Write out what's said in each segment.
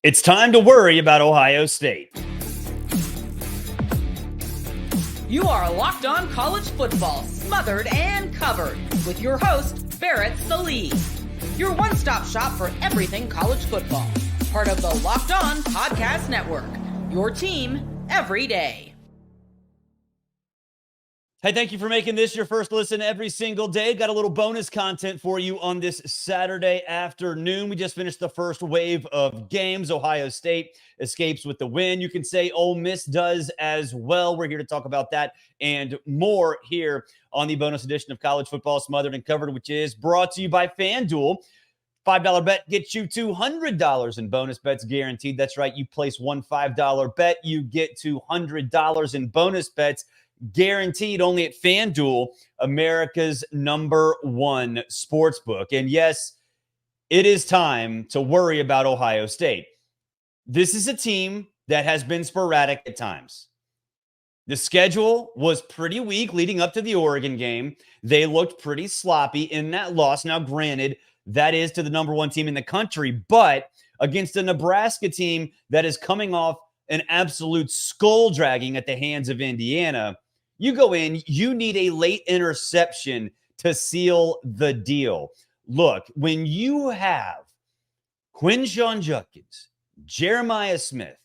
It's time to worry about Ohio State. You are Locked On College Football, smothered and covered, with your host, Barrett Sallee. Your one-stop shop for everything college football. Part of the Locked On Podcast Network. Your team every day. Hey, thank you for making this your first listen every single day. Got a little bonus content for you on this Saturday afternoon. We just finished the first wave of games. Ohio State escapes with the win. You can say Ole Miss does as well. We're here to talk about that and more here on the bonus edition of College Football Smothered and Covered, which is brought to you by FanDuel. $5 bet gets you $200 in bonus bets guaranteed. That's right. You place one $5 bet, you get $200 in bonus bets guaranteed only at FanDuel, America's #1 sportsbook. And yes, it is time to worry about Ohio State. This is a team that has been sporadic at times. The schedule was pretty weak leading up to the Oregon game. They looked pretty sloppy in that loss. Now, granted, that is to the #1 team in the country, but against a Nebraska team that is coming off an absolute skull dragging at the hands of Indiana, you go in, you need a late interception to seal the deal. Look, when you have Quinshon Judkins, Jeremiah Smith,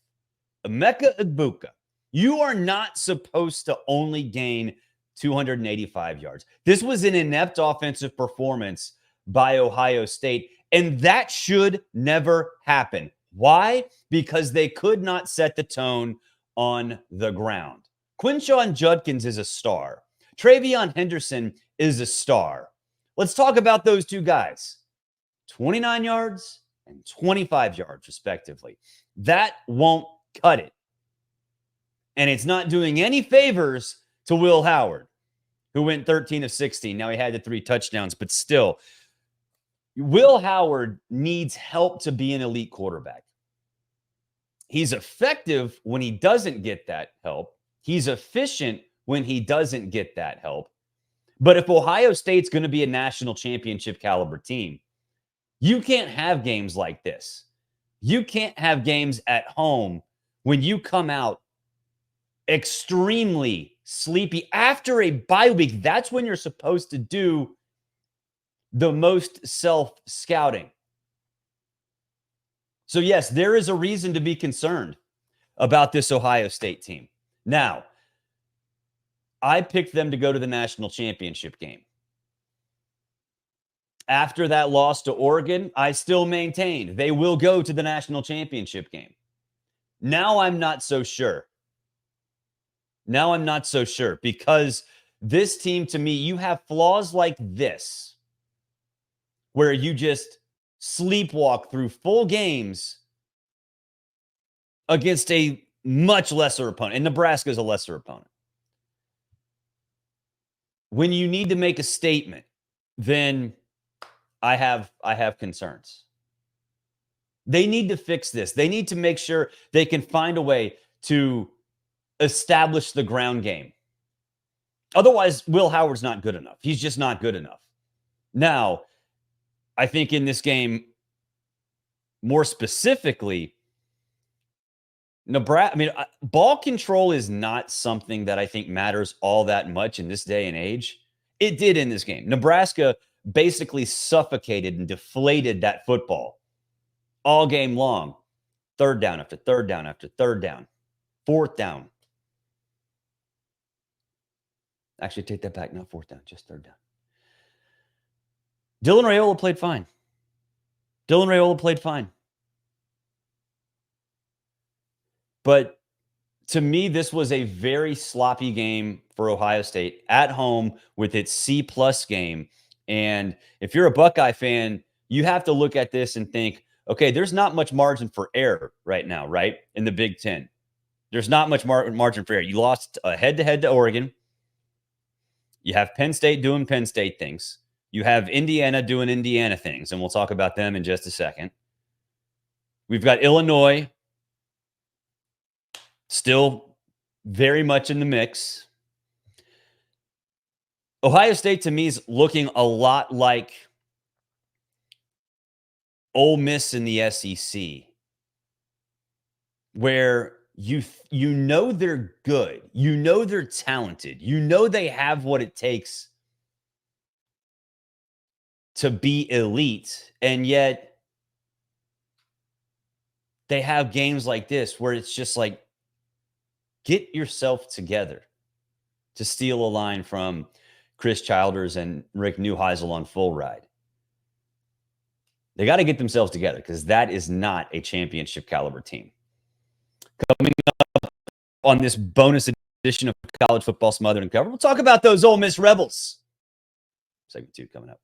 Emeka Egbuka, you are not supposed to only gain 285 yards. This was an inept offensive performance by Ohio State, and that should never happen. Why? Because they could not set the tone on the ground. Quinshon Judkins is a star. Travion Henderson is a star. Let's talk about those two guys. 29 yards and 25 yards, respectively. That won't cut it. And it's not doing any favors to Will Howard, who went 13 of 16. Now he had the 3 touchdowns, but still, Will Howard needs help to be an elite quarterback. He's effective when he doesn't get that help. He's efficient when he doesn't get that help. But if Ohio State's going to be a national championship caliber team, you can't have games like this. You can't have games at home when you come out extremely sleepy after a bye week. That's when you're supposed to do the most self-scouting. So yes, there is a reason to be concerned about this Ohio State team. Now, I picked them to go to the national championship game. After that loss to Oregon, I still maintained they will go to the national championship game. Now I'm not so sure. Because this team, to me, you have flaws like this, where you just sleepwalk through full games against a much lesser opponent. And Nebraska is a lesser opponent. When you need to make a statement, then I have concerns. They need to fix this. They need to make sure they can find a way to establish the ground game. Otherwise, Will Howard's not good enough. He's just not good enough. Now, I think in this game, more specifically, Nebraska, ball control is not something that I think matters all that much in this day and age. It did in this game. Nebraska basically suffocated and deflated that football all game long. Third down after third down after third down. Fourth down. Actually, take that back. Not fourth down, just third down. Dylan Raiola played fine. But to me, this was a very sloppy game for Ohio State at home with its C-plus game. And if you're a Buckeye fan, you have to look at this and think, okay, there's not much margin for error right now, right? In the Big Ten. There's not much margin for error. You lost a head-to-head to Oregon. You have Penn State doing Penn State things. You have Indiana doing Indiana things, and we'll talk about them in just a second. We've got Illinois still very much in the mix. Ohio State, to me, is looking a lot like Ole Miss in the SEC where you know they're good, you know they're talented, you know they have what it takes to be elite, and yet they have games like this where it's just like, get yourself together, to steal a line from Chris Childers and Rick Neuheisel on Full Ride. They got to get themselves together because that is not a championship caliber team. Coming up on this bonus edition of College Football Smothered and Covered, we'll talk about those Ole Miss Rebels. Segment 2 coming up.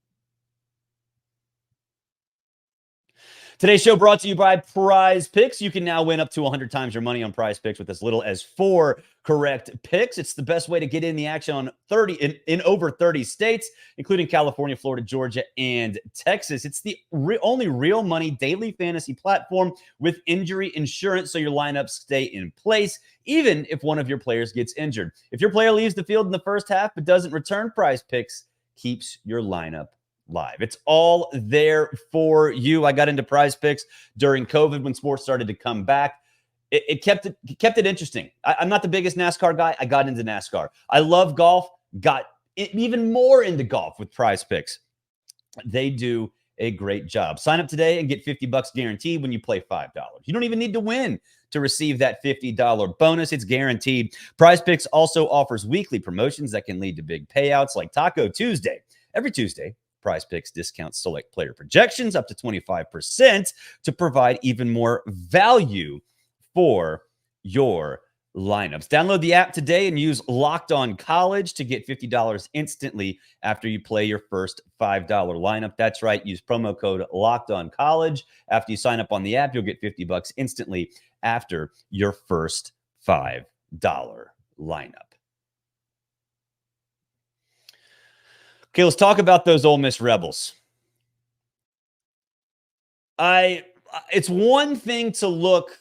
Today's show brought to you by PrizePicks. You can now win up to 100 times your money on PrizePicks with as little as 4 correct picks. It's the best way to get in the action on in over 30 states, including California, Florida, Georgia, and Texas. It's the only real money daily fantasy platform with injury insurance, so your lineups stay in place, even if one of your players gets injured. If your player leaves the field in the first half but doesn't return, PrizePicks keeps your lineup live. It's all there for you. I got into PrizePicks during COVID when sports started to come back. It kept it interesting. I'm not the biggest NASCAR guy. I got into NASCAR. I love golf. Got even more into golf with PrizePicks. They do a great job. Sign up today and get $50 guaranteed when you play $5. You don't even need to win to receive that $50 bonus. It's guaranteed. PrizePicks also offers weekly promotions that can lead to big payouts like Taco Tuesday. Every Tuesday, PrizePicks discounts select player projections up to 25% to provide even more value for your lineups. Download the app today and use Locked On College to get $50 instantly after you play your first $5 lineup. That's right. Use promo code Locked On College. After you sign up on the app, you'll get $50 instantly after your first $5 lineup. Okay, let's talk about those Ole Miss Rebels. It's one thing to look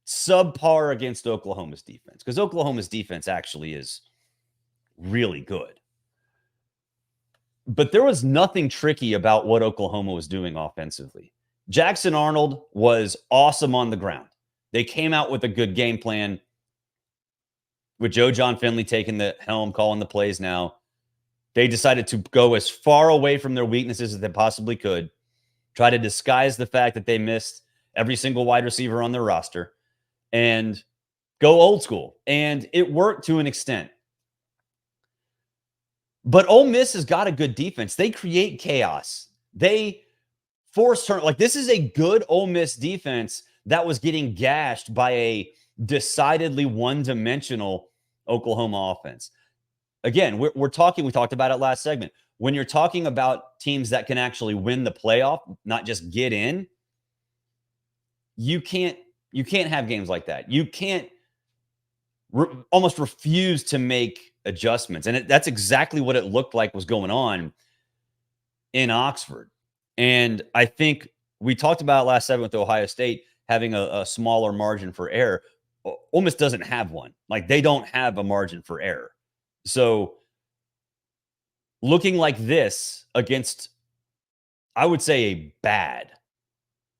subpar against Oklahoma's defense, because Oklahoma's defense actually is really good. But there was nothing tricky about what Oklahoma was doing offensively. Jackson Arnold was awesome on the ground. They came out with a good game plan with Joe John Finley taking the helm, calling the plays now. They decided to go as far away from their weaknesses as they possibly could, try to disguise the fact that they missed every single wide receiver on their roster, and go old school. And it worked to an extent. But Ole Miss has got a good defense. They create chaos. They force turn. Like, this is a good Ole Miss defense that was getting gashed by a decidedly one-dimensional Oklahoma offense. Again, we talked about it last segment. When you're talking about teams that can actually win the playoff, not just get in, you can't have games like that. You can't almost refuse to make adjustments. And that's exactly what it looked like was going on in Oxford. And I think we talked about it last segment with Ohio State having a smaller margin for error. Ole Miss doesn't have one. Like, they don't have a margin for error. So looking like this against, I would say, a bad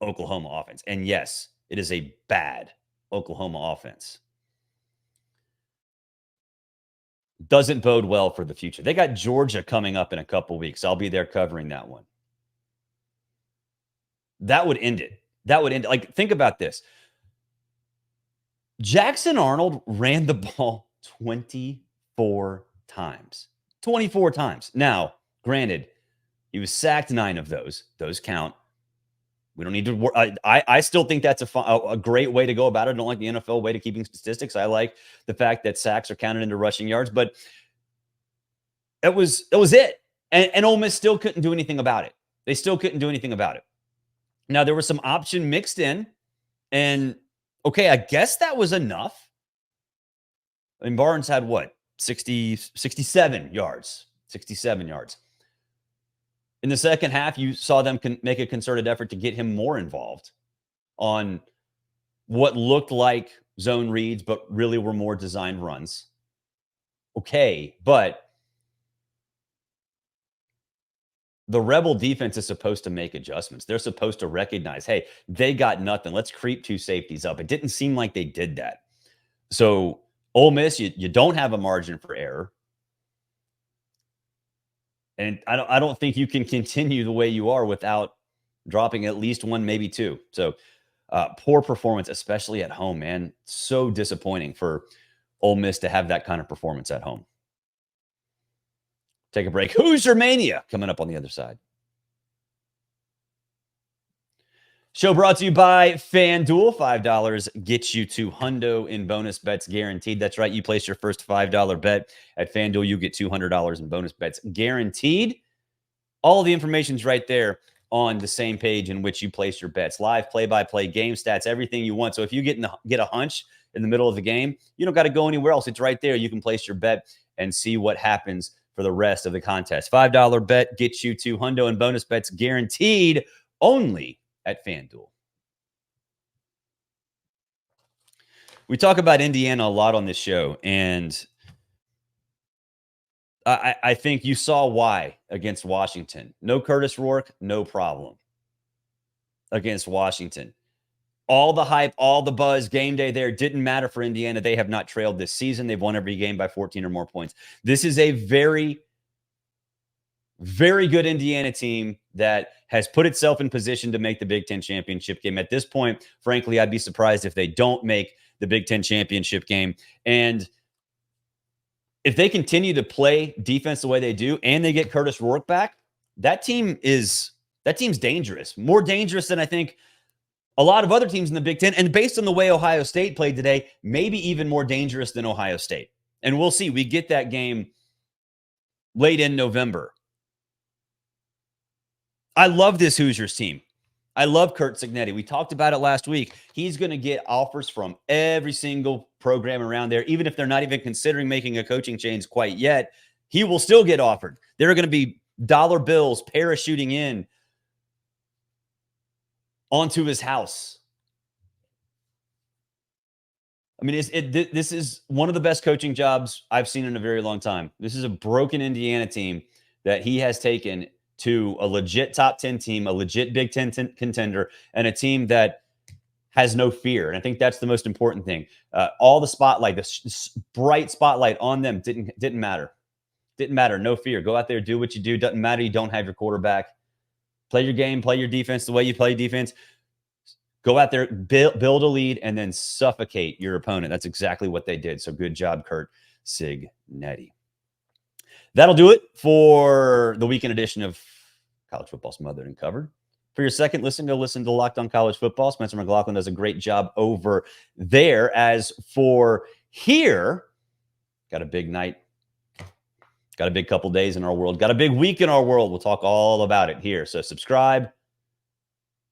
Oklahoma offense. And yes, it is a bad Oklahoma offense. Doesn't bode well for the future. They got Georgia coming up in a couple weeks. I'll be there covering that one. That would end it. Like, think about this. Jackson Arnold ran the ball 24 times. 24 times. Now, granted, he was sacked 9 of those. Those count. We don't need to. I still think that's a great way to go about it. I don't like the NFL way to keeping statistics. I like the fact that sacks are counted into rushing yards, but it was it. And Ole Miss still couldn't do anything about it. They still couldn't do anything about it. Now, there was some option mixed in, and okay, I guess that was enough. I mean, Barnes had what? 67 yards. 67 yards. In the second half, you saw them make a concerted effort to get him more involved on what looked like zone reads, but really were more designed runs. Okay, but the Rebel defense is supposed to make adjustments. They're supposed to recognize, hey, they got nothing. Let's creep 2 safeties up. It didn't seem like they did that. So Ole Miss, you don't have a margin for error. And I don't think you can continue the way you are without dropping at least 1, maybe 2. So poor performance, especially at home, man. So disappointing for Ole Miss to have that kind of performance at home. Take a break. Hoosier Mania coming up on the other side. Show brought to you by FanDuel. $5 gets you $200 in bonus bets guaranteed. That's right. You place your first $5 bet at FanDuel, you get $200 in bonus bets guaranteed. All the information's right there on the same page in which you place your bets. Live play-by-play game stats, everything you want. So if you get a hunch in the middle of the game, you don't got to go anywhere else. It's right there. You can place your bet and see what happens for the rest of the contest. $5 bet gets you $200 in bonus bets guaranteed only at FanDuel. We talk about Indiana a lot on this show, and I think you saw why against Washington. No Curtis Rourke, no problem against Washington. All the hype, all the buzz, game day there didn't matter for Indiana. They have not trailed this season. They've won every game by 14 or more points. This is a very, very good Indiana team that has put itself in position to make the Big Ten championship game. At this point, frankly, I'd be surprised if they don't make the Big Ten championship game. And if they continue to play defense the way they do and they get Curtis Rourke back, that team's dangerous. More dangerous than I think a lot of other teams in the Big Ten. And based on the way Ohio State played today, maybe even more dangerous than Ohio State. And we'll see. We get that game late in November. I love this Hoosiers team. I love Curt Cignetti. We talked about it last week. He's going to get offers from every single program around there, even if they're not even considering making a coaching change quite yet. He will still get offered. There are going to be dollar bills parachuting in onto his house. I mean, this is one of the best coaching jobs I've seen in a very long time. This is a broken Indiana team that he has taken to a legit top 10 team, a legit Big Ten contender, and a team that has no fear. And I think that's the most important thing. All the spotlight, the bright spotlight on them didn't matter. Didn't matter. No fear. Go out there, do what you do. Doesn't matter. You don't have your quarterback. Play your game, play your defense the way you play defense. Go out there, build a lead, and then suffocate your opponent. That's exactly what they did. So good job, Curt Cignetti. That'll do it for the weekend edition of College Football Smothered and Covered. For your second listen, go listen to Locked on College Football. Spencer McLaughlin does a great job over there. As for here, got a big night. Got a big couple days in our world. Got a big week in our world. We'll talk all about it here. So subscribe.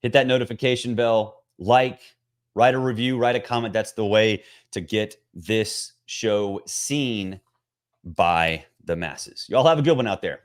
Hit that notification bell. Like. Write a review. Write a comment. That's the way to get this show seen by the masses. Y'all have a good one out there.